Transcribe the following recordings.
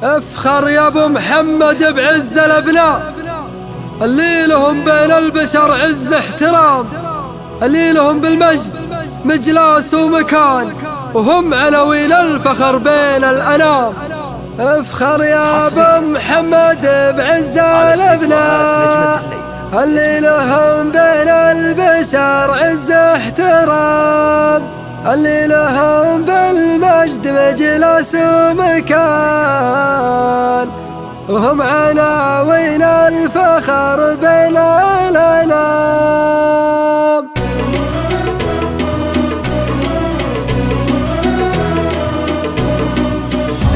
افخر يا ابو محمد بعز الابناء اللي لهم بين البشر عز احترام، اللي لهم بالمجد مجلس ومكان، وهم عناوين الفخر بين الأنام. افخر يا ابو محمد بعز الابناء اللي لهم بين البشر عز احترام، اللي لهم بالمجد مجلس ومكان، وهم عناوين الفخر بين الأنام.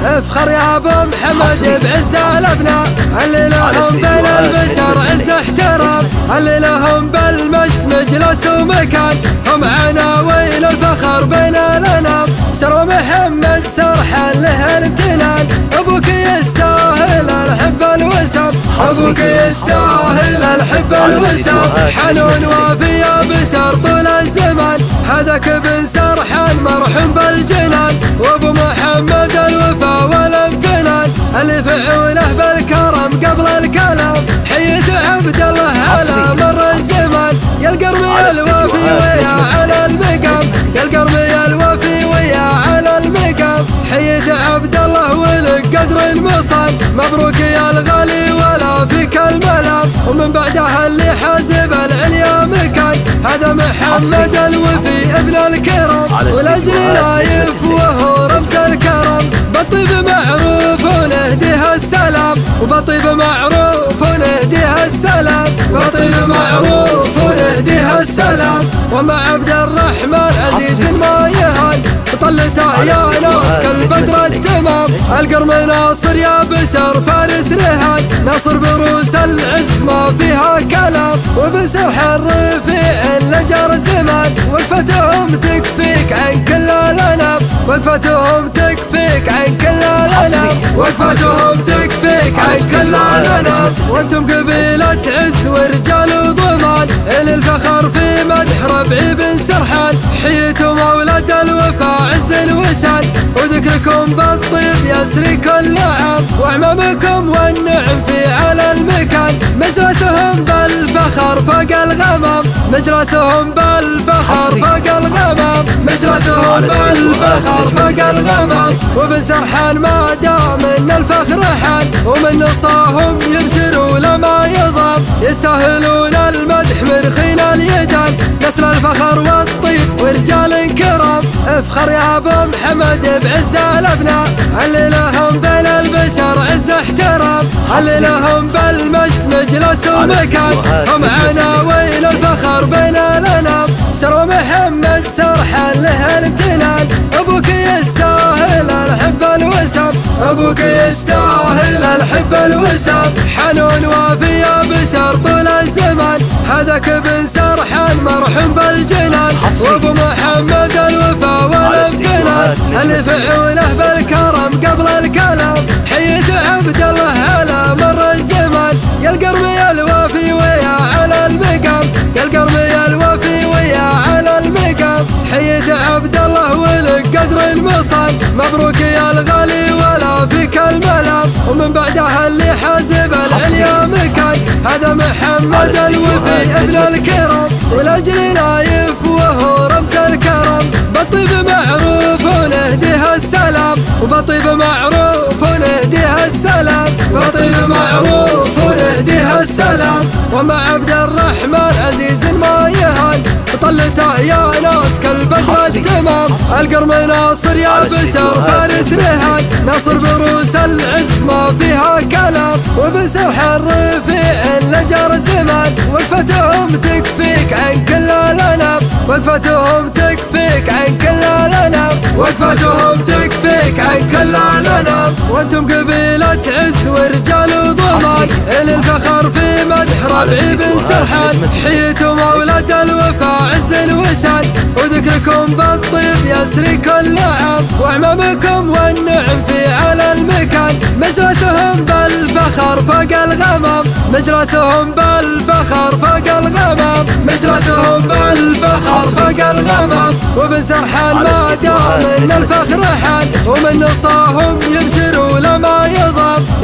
افخر يا ابو محمد بعز الابناء اللي لهم بين البشر عز احترام، اللي لهم بالمجد مجلس ومكان، هم عناوين الفخر بين الانام. شرو محمد سرحا له الامتنان، ابوك يستاهل الحب الوسام، ابوك يستاهل الحب الوسام، حنون وافي يا بشر طول الزمان، هذاك بن سرحان مرحوم بالجنان، وابو محمد الوفا والامتنان، اللي فعوله بالكرم قبل الكلام، حيت عبد الله على مر الزمان، يا القرمي الوفي ويا على المقام، يا القرمي الوفي ويا على المقام، حيت عبد الله ولك قدر المصان، مبروك يا الغالي ولا فيك الملام، ومن بعدها اللي حازب العليا مكان، هذا محمد الوفي ابن الكرم، والاجل نايف وهو رمز الكرم، بالطيب معروف ونهديها السلام، وبالطيب معروف ونهديها السلام، بالطيب معروف ونهديها السلام، ومع عبد الرحمن عزيز ما يهان، طلته يا ناس كالبدر التمام، القرم ناصر يا بشر فارس رهان، ناصر بروس العز ما فيها كلام، وبسرح الرفيع لجر زمان، وقفتهم تكفيك عن كل الانام، وقفتهم تكفيك عن كل الانام، وقفتهم تكفيك عن كل الانام، وانتم قبيلة عز ورجال وضمان، الى الفخر في مدح ربعي بن سرحان، حييتم اولاد الوفا عز وشان، وذكركم بالطيب يسري كل عام، واعمامكم والنعم في على المكان، مجلسهم بالفخر فوق الغمام، مجلسهم بالفخر فوق الغمام، مجلسهم بالفخر فوق الغمام، وبن سرحان ما دام ان الفخر حان، ومن نصاهم يبشروا لما يضام، يستاهلون المدح من خين اليدان، نسل الفخر والطيب ورجال كرام. افخر يا ابو محمد بعز الابناء اللي لهم بين البشر عز احترام، اللي لهم بالمجد مجلس ومكان، هم عناوين الفخر بين الانام. شرو محمد سرحا له الامتنان، ابوك يستاهل الحب الوسام، ابوك يستاهل الحب الوسام، حنون وافي يا بشر طول الزمان، هذاك بن سرحان مرحوم بالجنان، وابو محمد الوفا والامتنان، اللي فعوله بالكرم قبل الكلام، حيت عبد الله على مر الزمان، يا القرمي الوفي ويا على المقام، يا القرمي الوفي ويا على المقام، حيت عبد الله ولك قدر المصان، مبروك يا الغالي ولا فيك الملام، ومن بعدها اللي حازب العليا مكان، هذا محمد الوفي ابن الكرم، والاجل نايف وهو رمز الكرم، بالطيب معروف ونهديها السلام، وبالطيب معروف ونهديها السلام، بالطيب معروف ونهديها السلام، ومع عبد الرحمن عزيز ما يهان، طلته يا ناس كالبدر التمام، القرم ناصر يا بشر فارس رهان، ناصر بروس العز ما فيها كلام، وبسرح الرفيع لجر زمان، وقفتهم تكفيك عن كل الانام، وقفتهم تكفيك عن كل الانام، وقفتهم تكفيك عن كل الانام، وانتم قبيلة عز ورجال وضمان، الى الفخر في مدح ربعي بن سرحان، حييتم اولاد الوفا عز وشان، وذكركم بالطيب يسري كل عام، واعمامكم والنعم في على المكان، مجلسهم بالفخر فوق الغمام، مجلسهم بالفخر فوق الغمام، مجلسهم بالفخر فوق الغمام، وبن سرحان ما دام ان الفخر حان، ومن نصاهم يبشروا لما يضام.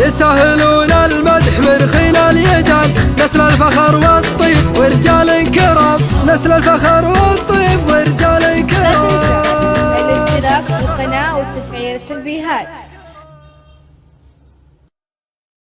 يستاهلون المدح مرخين اليدان، نسل الفخر والطيب ورجال كرام، نسل الفخر والطيب ورجال كرام. لا تنسى الاشتراك في القناة وتفعيل التنبيهات.